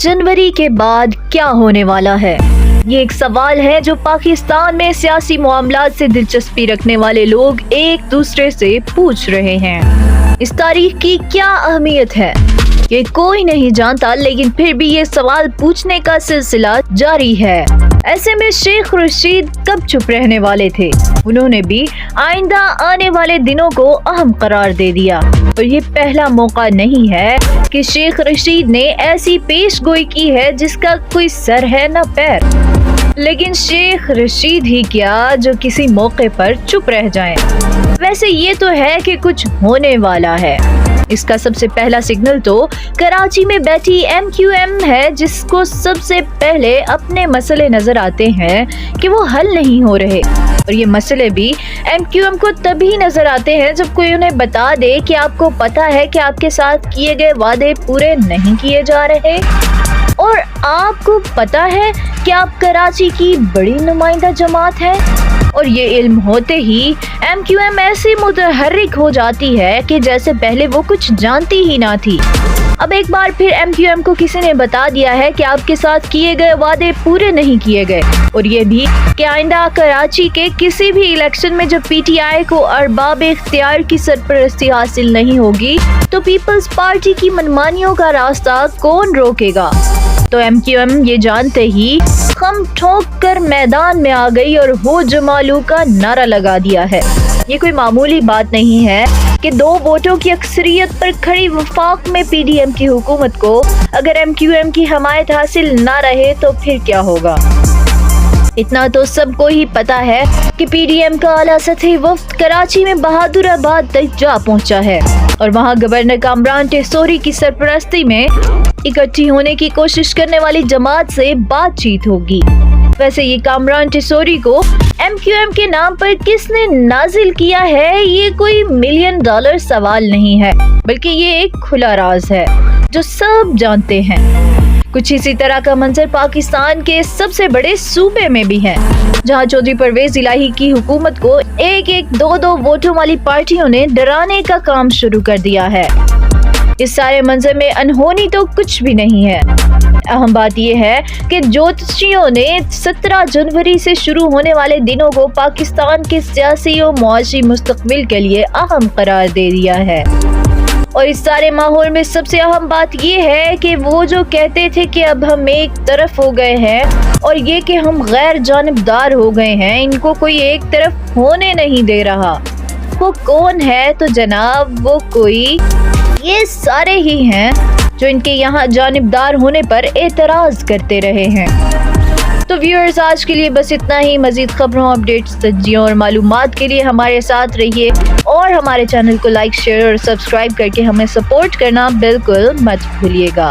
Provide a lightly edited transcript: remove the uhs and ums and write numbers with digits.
जनवरी के बाद क्या होने वाला है, ये एक सवाल है जो पाकिस्तान में सियासी मामलात से दिलचस्पी रखने वाले लोग एक दूसरे से पूछ रहे हैं। इस तारीख की क्या अहमियत है ये कोई नहीं जानता, लेकिन फिर भी ये सवाल पूछने का सिलसिला जारी है। ऐसे में शेख रशीद कब चुप रहने वाले थे, उन्होंने भी आइंदा आने वाले दिनों को अहम करार दे दिया। और ये पहला मौका नहीं है कि शेख रशीद ने ऐसी पेशगोई की है जिसका कोई सर है न पैर। लेकिन शेख रशीद ही क्या जो किसी मौके पर चुप रह जाएं। वैसे ये तो है कि कुछ होने वाला है। इसका सबसे पहला सिग्नल तो कराची में बैठी MQM है, जिसको सबसे पहले अपने मसले नजर आते हैं कि वो हल नहीं हो रहे। और ये मसले भी MQM को तभी नजर आते हैं जब कोई उन्हें बता दे कि आपको पता है कि आपके साथ किए गए वादे पूरे नहीं किए जा रहे, और आपको पता है कि आप कराची की बड़ी नुमाइंदा जमात है। और ये इल्म होते ही MQM ऐसी मुतहर्रिक हो जाती है कि जैसे पहले वो कुछ जानती ही ना थी। अब एक बार फिर MQM को किसी ने बता दिया है कि आपके साथ किए गए वादे पूरे नहीं किए गए, और ये भी कि आइंदा कराची के किसी भी इलेक्शन में जब PTI को अरबाब इख्तियार की सरपरस्ती हासिल नहीं होगी तो पीपल्स पार्टी की मनमानियों का रास्ता कौन रोकेगा। तो MQM ये जानते ही खम ठोक कर मैदान में आ गई और हो जमालू का नारा लगा दिया है। ये कोई मामूली बात नहीं है कि 2 वोटों की अक्सरियत पर खड़ी वफाक में PDM की हुकूमत को अगर MQM की हमायत हासिल ना रहे तो फिर क्या होगा। इतना तो सबको ही पता है कि PDM का आला सतही वफ्द कराची में बहादुराबाद तक जा पहुंचा है और वहां गवर्नर कामरान टेसोरी की सरपरस्ती में इकट्ठी होने की कोशिश करने वाली जमात से बातचीत होगी। वैसे ये कामरान टेसोरी को MQM के नाम पर किसने नाजिल किया है, ये कोई $1 मिलियन सवाल नहीं है, बल्कि ये एक खुला राज है जो सब जानते हैं। कुछ इसी तरह का मंजर पाकिस्तान के सबसे बड़े सूबे में भी है, जहां चौधरी परवेज इलाही की हुकूमत को 1-1, 2-2 वोटों वाली पार्टियों ने डराने का काम शुरू कर दिया है। इस सारे मंजर में अनहोनी तो कुछ भी नहीं है। अहम बात यह है कि ज्योतिषियों ने 17 जनवरी से शुरू होने वाले दिनों को पाकिस्तान के सियासी और मुआशी मुस्तकबिल के लिए अहम करार दे दिया है। और इस सारे माहौल में सबसे अहम बात ये है कि वो जो कहते थे कि अब हम एक तरफ हो गए हैं और ये कि हम गैर जानिबदार हो गए हैं, इनको कोई एक तरफ होने नहीं दे रहा। वो कौन है? तो जनाब वो कोई ये सारे ही हैं जो इनके यहाँ जानिबदार होने पर एतराज करते रहे हैं। तो व्यूअर्स, आज के लिए बस इतना ही। मजीद खबरों, अपडेट्स, तज्जियों और मालूमात के लिए हमारे साथ रहिए और हमारे चैनल को लाइक, शेयर और सब्सक्राइब करके हमें सपोर्ट करना बिल्कुल मत भूलिएगा।